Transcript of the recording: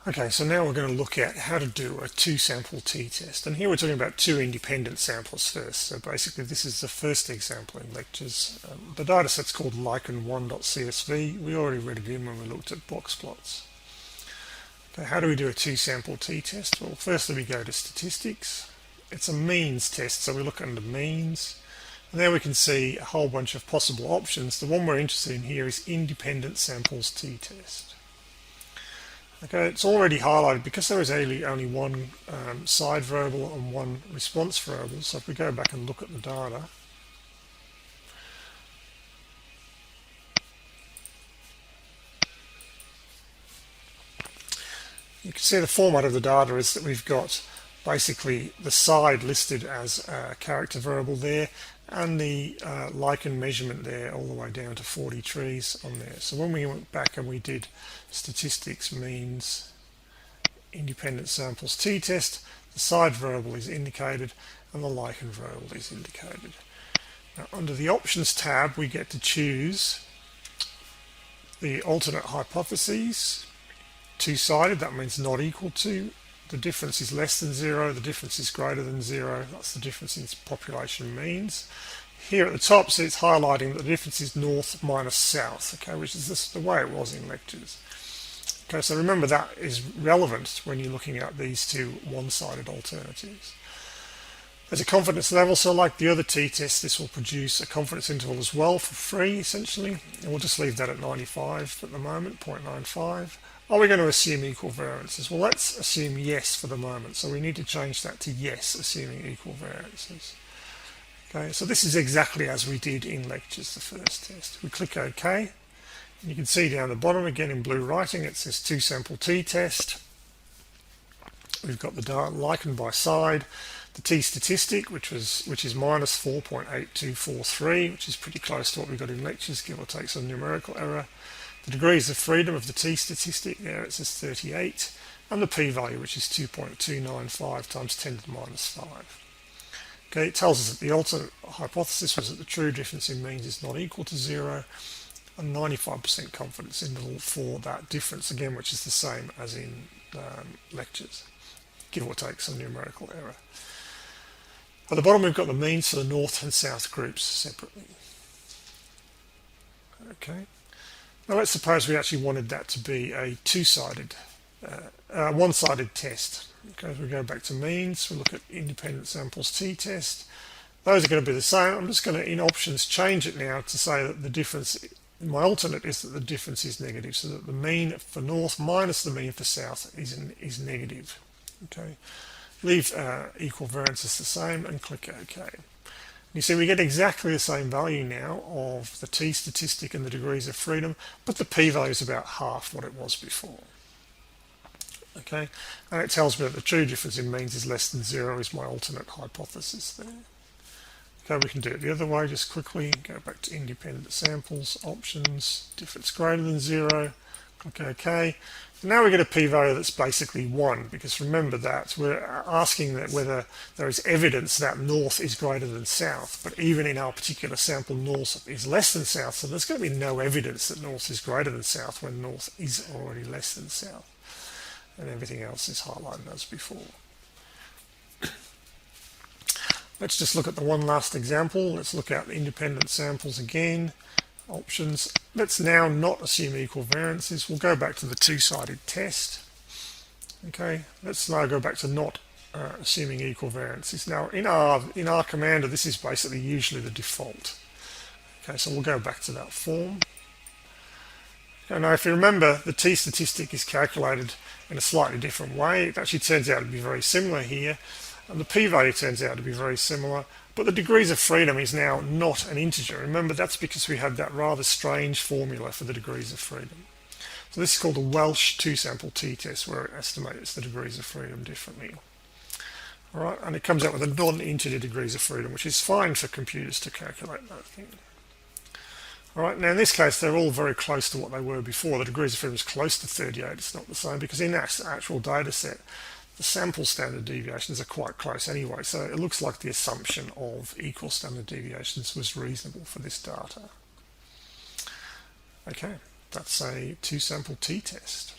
Okay, so now we're going to look at how to do a two-sample t-test. And here we're talking about two independent samples first. So basically this is the first example in lectures. The data set's called lichen1.csv. We already read it in when we looked at box plots. Okay, how do we do a two-sample t-test? Well, firstly we go to statistics. It's a means test, so we look under means. And there we can see a whole bunch of possible options. The one we're interested in here is independent samples t-test. Okay, it's already highlighted because there is only one side variable and one response variable. So if we go back and look at the data, you can see the format of the data is that we've got basically the side listed as a character variable there, and the lichen measurement there all the way down to 40 trees on there. So when we went back and we did statistics means independent samples t-test, the side variable is indicated and the lichen variable is indicated. Now under the options tab we get to choose the alternate hypotheses, two-sided, that means not equal to, the difference is less than 0, the difference is greater than 0, that's the difference in population means. Here at the top, so it's highlighting that the difference is north minus south, okay, which is the way it was in lectures. Okay, so remember that is relevant when you're looking at these two one-sided alternatives. There's a confidence level, so like the other t-test, this will produce a confidence interval as well for free, essentially, and we'll just leave that at 95 at the moment, 0.95. Are we going to assume equal variances? Well, let's assume yes for the moment. So we need to change that to yes, assuming equal variances. Okay, so this is exactly as we did in lectures, the first test. We click OK. And you can see down the bottom again in blue writing, it says two-sample t-test. We've got the data lichen by side, the t-statistic, which is minus 4.8243, which is pretty close to what we got in lectures, give or take some numerical error. The degrees of freedom of the t-statistic, there it says 38, and the p-value, which is 2.295 times 10 to the minus 5. Okay, it tells us that the alternate hypothesis was that the true difference in means is not equal to 0, and 95% confidence interval for that difference, again, which is the same as in lectures, give or take some numerical error. At the bottom we've got the means for the north and south groups separately. Okay. Now let's suppose we actually wanted that to be a two-sided, one-sided test. Okay, so we go back to means, we look at independent samples t-test. Those are going to be the same. I'm just going to, in options, change it now to say that the difference, my alternate is that the difference is negative, so that the mean for north minus the mean for south is negative. Okay, leave equal variances the same and click OK. You see we get exactly the same value now of the t-statistic and the degrees of freedom, but the p-value is about half what it was before. Okay, and it tells me that the true difference in means is less than 0 is my alternate hypothesis there. Okay, we can do it the other way, just quickly go back to independent samples, options, difference greater than 0, click OK. Now we get a p-value that's basically 1, because remember that we're asking that whether there is evidence that north is greater than south, but even in our particular sample north is less than south, so there's going to be no evidence that north is greater than south when north is already less than south, and everything else is highlighted as before. Let's just look at the one last example. Let's look at the independent samples again. Options. Let's now not assume equal variances. We'll go back to the two-sided test. Okay, let's now go back to not assuming equal variances. Now in our commander, this is basically usually the default. Okay, so we'll go back to that form. Okay, now if you remember, the t-statistic is calculated in a slightly different way. It actually turns out to be very similar here, and the p-value turns out to be very similar. But the degrees of freedom is now not an integer. Remember, that's because we had that rather strange formula for the degrees of freedom. So this is called a Welsh two-sample t-test, where it estimates the degrees of freedom differently. All right, and it comes out with a non-integer degrees of freedom, which is fine for computers to calculate that thing. All right, now in this case, they're all very close to what they were before. The degrees of freedom is close to 38. It's not the same, because in that actual data set, the sample standard deviations are quite close anyway, so it looks like the assumption of equal standard deviations was reasonable for this data. Okay, that's a two-sample t-test.